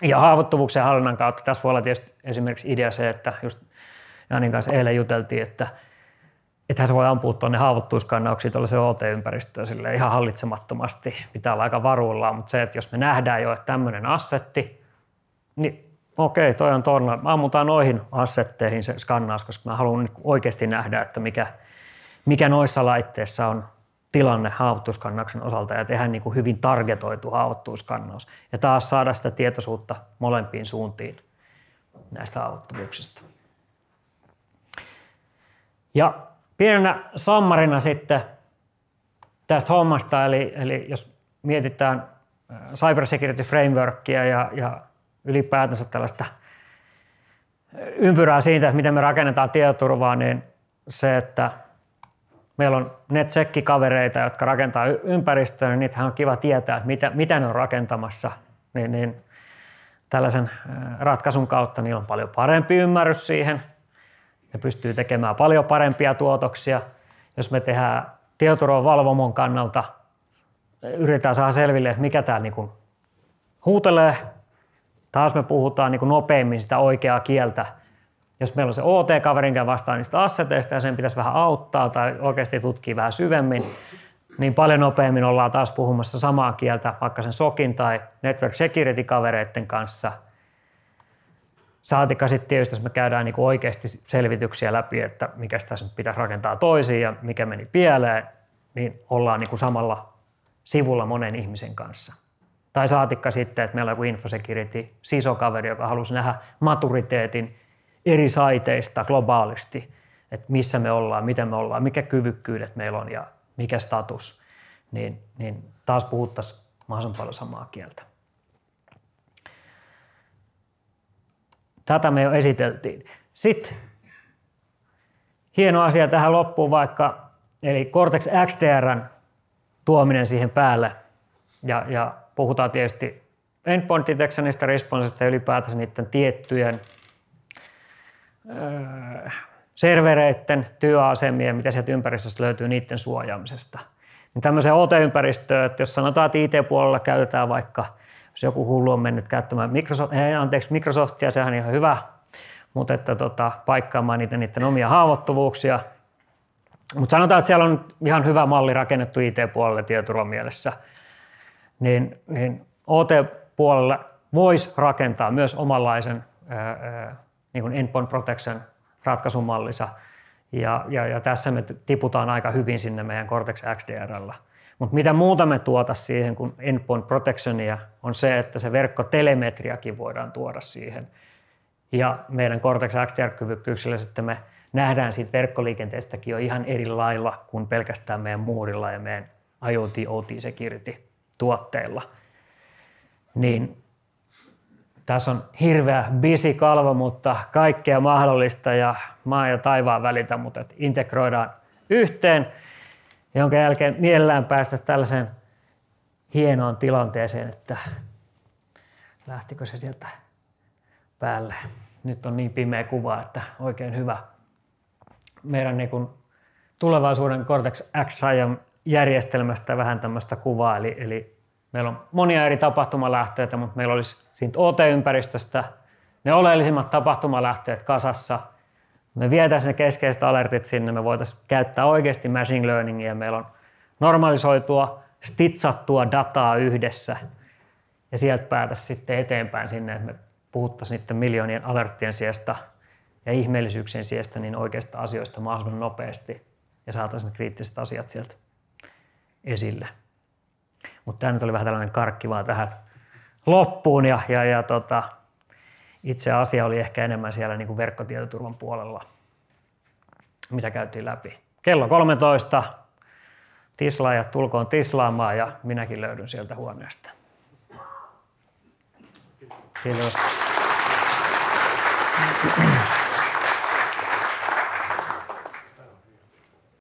Ja haavoittuvuuksien hallinnan kautta tässä voi olla tietysti esimerkiksi idea se, että just Janin kanssa eilen juteltiin, että Ethän se voi ampua tuonne haavoittuvuuskannauksiin tuollaiseen OT-ympäristöön silleen ihan hallitsemattomasti. Pitää olla aika varuillaan, mutta se, että jos me nähdään jo, että tämmöinen assetti, niin okei, toi on tuolla. Ammutaan noihin assetteihin se skannaus, koska mä haluan oikeasti nähdä, että mikä noissa laitteissa on tilanne haavoittuvuuskannauksen osalta ja tehdä niin kuin hyvin targetoitu haavoittuvuuskannaus. Ja taas saada sitä tietoisuutta molempiin suuntiin näistä haavoittuvuuksista. Ja pienenä sammarina sitten tästä hommasta, eli jos mietitään Cyber Security Frameworkia ja ylipäätänsä tällaista ympyrää siitä, että miten me rakennetaan tietoturvaa, niin se, että meillä on NetSec-kavereita, jotka rakentaa ympäristöä, niin niitähän on kiva tietää, että mitä ne on rakentamassa. Niin tällaisen ratkaisun kautta niillä on paljon parempi ymmärrys siihen. Ne pystyy tekemään paljon parempia tuotoksia. Jos me tehdään tietoturvan valvomon kannalta, yritetään saada selville, että mikä tämä niin kuin huutelee. Taas me puhutaan niin kuin nopeammin sitä oikeaa kieltä. Jos meillä on se OT-kaverinkä vastaan niistä asseteista ja sen pitäisi vähän auttaa tai oikeasti tutkia vähän syvemmin, niin paljon nopeammin ollaan taas puhumassa samaa kieltä vaikka sen SOCin tai Network Security-kavereiden kanssa. Saatikka sitten tietysti, jos me käydään niin kuin oikeasti selvityksiä läpi, että mikä tässä pitäisi rakentaa toisiin ja mikä meni pieleen, niin ollaan niin kuin samalla sivulla monen ihmisen kanssa. Tai saatikka sitten, että meillä on joku infosecurity CISO-kaveri, joka halusi nähdä maturiteetin eri saiteista globaalisti, että missä me ollaan, miten me ollaan, mikä kyvykkyydet meillä on ja mikä status, niin taas puhuttaisiin mahdollisimman paljon samaa kieltä. Tätä me jo esiteltiin. Sitten hieno asia tähän loppuun vaikka, eli Cortex XDR:n tuominen siihen päälle ja puhutaan tietysti endpoint detectionista, responsesta ja ylipäätänsä niiden tiettyjen servereiden, työasemien, mitä sieltä ympäristöstä löytyy, niiden suojaamisesta. Niin tämmöiseen OT-ympäristöön, että jos sanotaan, että IT-puolella käytetään vaikka, jos joku hullu on mennyt käyttämään Microsoftia, sehän on ihan hyvä, mutta että paikkaamaan niiden omia haavoittuvuuksia. Mutta sanotaan, että siellä on ihan hyvä malli rakennettu IT-puolelle tietoturvan mielessä, niin OT-puolelle voisi rakentaa myös omanlaisen niin kuin endpoint protection ratkaisumallissa. Ja tässä me tiputaan aika hyvin sinne meidän Cortex XDR:llä. Mutta mitä muuta me tuota siihen kuin endpoint protectionia on se, että se verkkotelemetriakin voidaan tuoda siihen. Ja meidän Cortex XDR-kyvykkyyksillä sitten me nähdään siitä verkkoliikenteestäkin jo ihan eri lailla kuin pelkästään meidän muurilla ja meidän IoT, OT security-tuotteilla. Niin tässä on hirveä busy kalvo, mutta kaikkea mahdollista ja maan ja taivaan välitä, mutta integroidaan yhteen, jonka jälkeen mielellään päästä tällaiseen hienoon tilanteeseen, että lähtikö se sieltä päälle. Nyt on niin pimeä kuva, että oikein hyvä. Meidän niin kuin tulevaisuuden Cortex XSIAM-järjestelmästä vähän tämmöistä kuvaa, eli meillä on monia eri tapahtumalähteitä, mutta meillä olisi siitä OT-ympäristöstä ne oleellisimmat tapahtumalähteet kasassa. Me vietäisiin ne keskeiset alertit sinne, me voitaisiin käyttää oikeasti machine learningia. Meillä on normalisoitua, stitsattua dataa yhdessä ja sieltä päätäisiin sitten eteenpäin sinne, että me puhuttaisiin niiden miljoonien alerttien sijasta ja ihmeellisyyksien sijasta niin oikeista asioista mahdollisimman nopeasti ja saataisiin ne kriittiset asiat sieltä esille. Mutta tämä nyt oli vähän tällainen karkki vaan tähän loppuun ja itse asia oli ehkä enemmän siellä niin kuin verkkotietoturvan puolella, mitä käytiin läpi. Kello 13, tislaajat tulkoon tislaamaan ja minäkin löydyn sieltä huoneesta. Kiitos.